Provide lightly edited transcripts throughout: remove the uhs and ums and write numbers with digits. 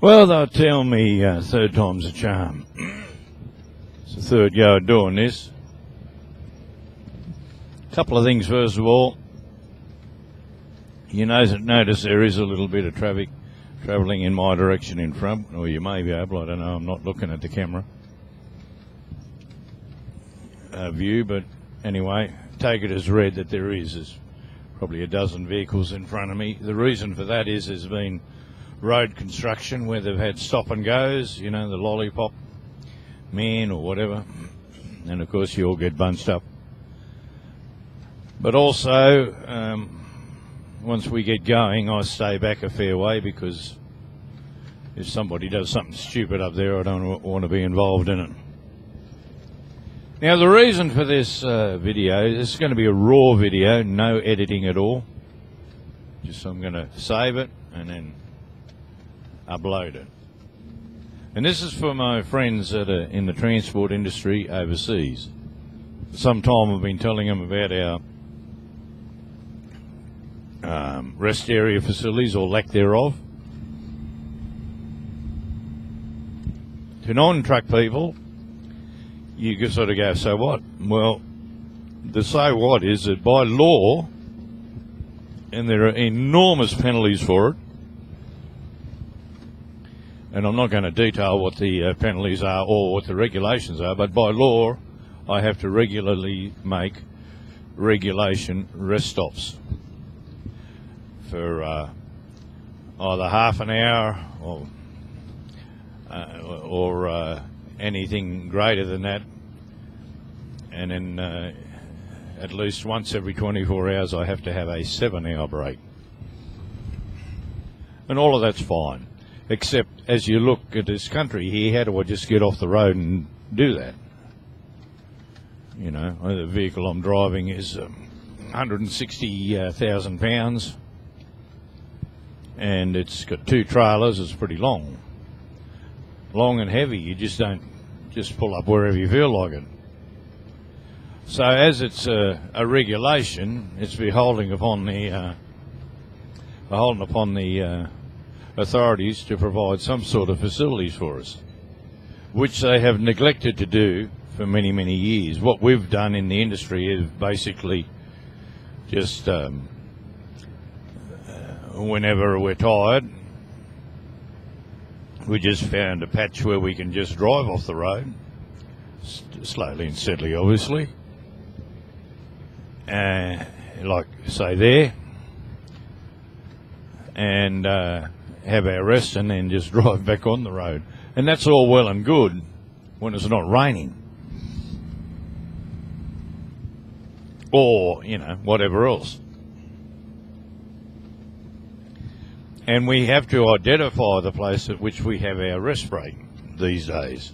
Well, they'll tell me third time's a charm. It's the third go of doing this. Couple of things, first of all. You notice there is a little bit of traffic travelling in my direction in front, or you may be able, I don't know, I'm not looking at the camera view, but anyway, take it as read that there's probably a dozen vehicles in front of me. The reason for that is there's been road construction where they've had stop and goes, you know, the lollipop man or whatever, and of course you all get bunched up. But also, once we get going, I stay back a fair way, because if somebody does something stupid up there, I don't want to be involved in it. Now, the reason for this video, this is going to be a raw video, no editing at all. Just I'm going to save it and then upload it. And this is for my friends that are in the transport industry overseas. For some time I've been telling them about our rest area facilities, or lack thereof. To non-truck people, you can sort of go, so what? Well, the so what is that by law, and there are enormous penalties for it, and I'm not going to detail what the penalties are or what the regulations are, but by law I have to regularly make regulation rest stops for either half an hour or anything greater than that, and then at least once every 24 hours I have to have a 7-hour break. And all of that's fine, except as you look at this country here, how do I just get off the road and do that? You know, the vehicle I'm driving is 160,000 pounds, and it's got 2 trailers. It's pretty long and heavy. You just don't just pull up wherever you feel like it. So as it's a regulation, it's beholden upon the authorities to provide some sort of facilities for us, which they have neglected to do for many, many years. What we've done in the industry is basically just whenever we're tired, we just found a patch where we can just drive off the road, slowly and steadily, obviously, like say there, and have our rest and then just drive back on the road. And that's all well and good when it's not raining, or, you know, whatever else. And we have to identify the place at which we have our rest break these days.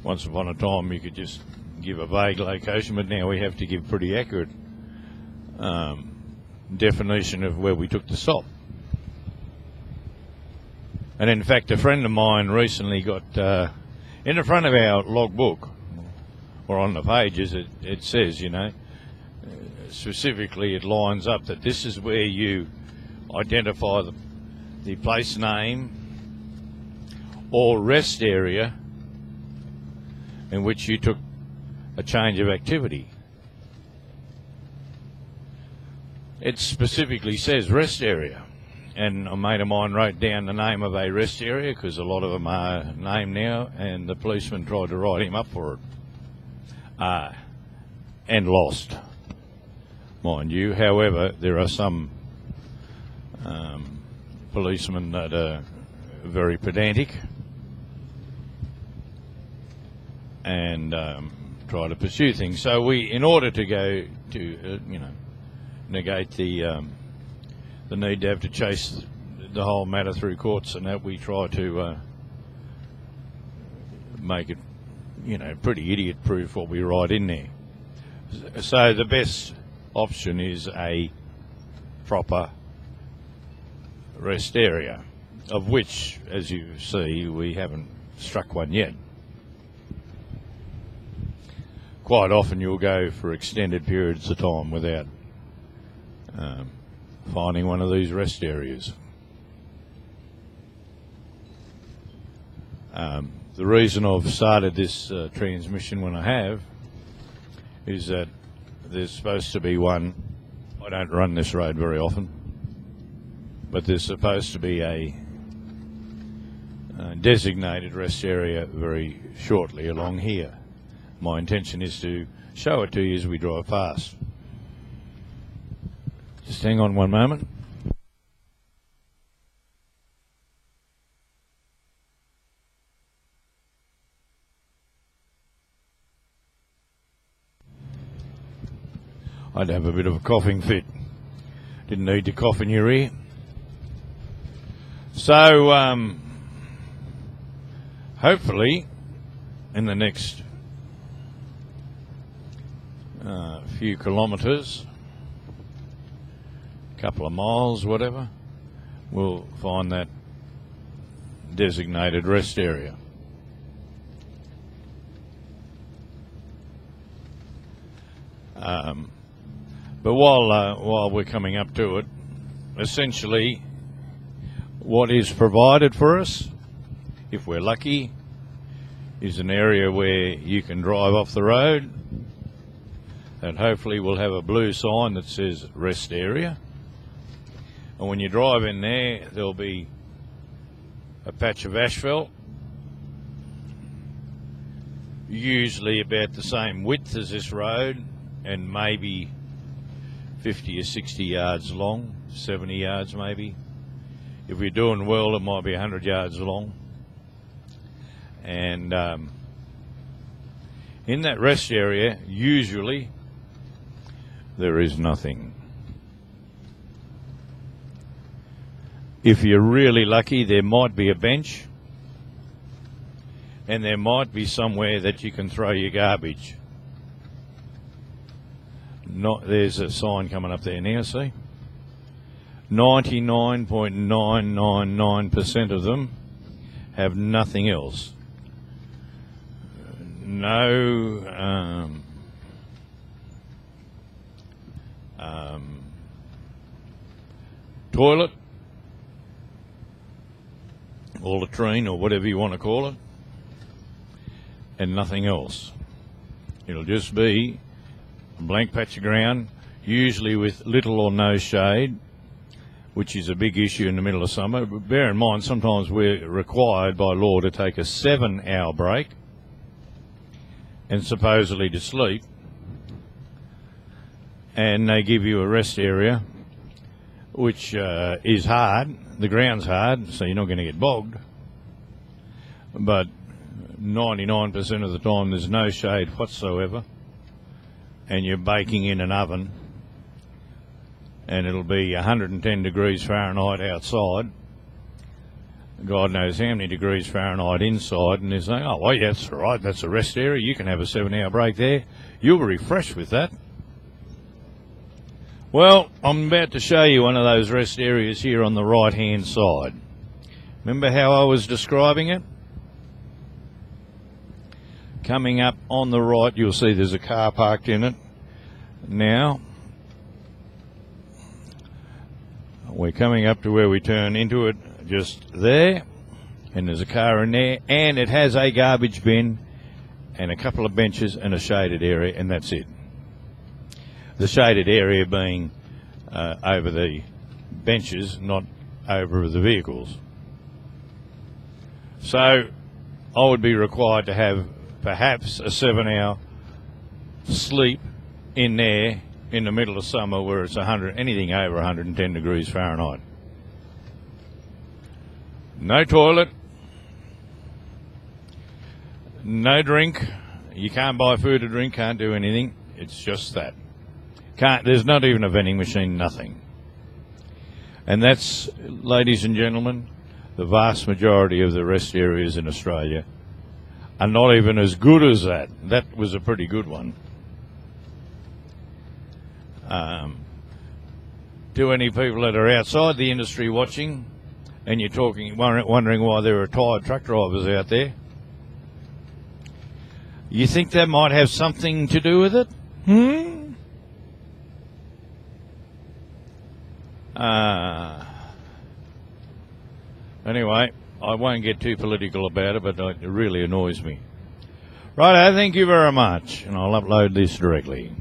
Once upon a time you could just give a vague location, but now we have to give pretty accurate definition of where we took the stop. And in fact, a friend of mine recently got in the front of our logbook, or on the pages, it says, you know, specifically it lines up that this is where you identify the place name or rest area in which you took a change of activity. It specifically says rest area, and a mate of mine wrote down the name of a rest area, because a lot of them are named now, and the policeman tried to write him up for it, and lost, mind you. However, there are some policemen that are very pedantic and try to pursue things. So we, in order to go to, you know, negate the need to have to chase the whole matter through courts and that, we try to make it, you know, pretty idiot-proof what we write in there. So the best option is a proper rest area, of which, as you see, we haven't struck one yet. Quite often you'll go for extended periods of time without finding one of these rest areas. The reason I've started this transmission when I have is that there's supposed to be one. I don't run this road very often, but there's supposed to be a designated rest area very shortly along here. My intention is to show it to you as we drive past. Just hang on one moment. I'd have a bit of a coughing fit. Didn't need to cough in your ear. So, hopefully, in the next few kilometres, couple of miles, whatever, we'll find that designated rest area. But while we're coming up to it, essentially what is provided for us, if we're lucky, is an area where you can drive off the road, and hopefully we'll have a blue sign that says rest area. And when you drive in there, there'll be a patch of asphalt, usually about the same width as this road, and maybe 50 or 60 yards long, 70 yards maybe. If we're doing well, it might be 100 yards long. And in that rest area, usually, there is nothing. If you're really lucky, there might be a bench, and there might be somewhere that you can throw your garbage. There's a sign coming up there now, see? 99.999% of them have nothing else. No toilet or latrine or whatever you want to call it, and nothing else. It'll just be a blank patch of ground, usually with little or no shade, which is a big issue in the middle of summer. But bear in mind, sometimes we're required by law to take a 7-hour break and supposedly to sleep, and they give you a rest area, which is hard. The ground's hard, so you're not going to get bogged. But 99% of the time there's no shade whatsoever, and you're baking in an oven, and it'll be 110 degrees Fahrenheit outside. God knows how many degrees Fahrenheit inside, and they're saying, oh, well, yeah, that's all right, that's a rest area, you can have a 7-hour break there. You'll be refreshed with that. Well, I'm about to show you one of those rest areas here on the right-hand side. Remember how I was describing it? Coming up on the right, you'll see there's a car parked in it. Now, we're coming up to where we turn into it, just there, and there's a car in there, and it has a garbage bin and a couple of benches and a shaded area, and that's it. The shaded area being over the benches, not over the vehicles. So I would be required to have perhaps a 7-hour sleep in there in the middle of summer where it's anything over 110 degrees Fahrenheit. No toilet, no drink. You can't buy food or drink, can't do anything. It's just that. There's not even a vending machine, nothing. And that's, ladies and gentlemen, the vast majority of the rest areas in Australia are not even as good as that. That was a pretty good one. To any people that are outside the industry watching, and you're wondering why there are tired truck drivers out there, you think that might have something to do with it? Anyway, I won't get too political about it, but it really annoys me. Right, thank you very much, and I'll upload this directly.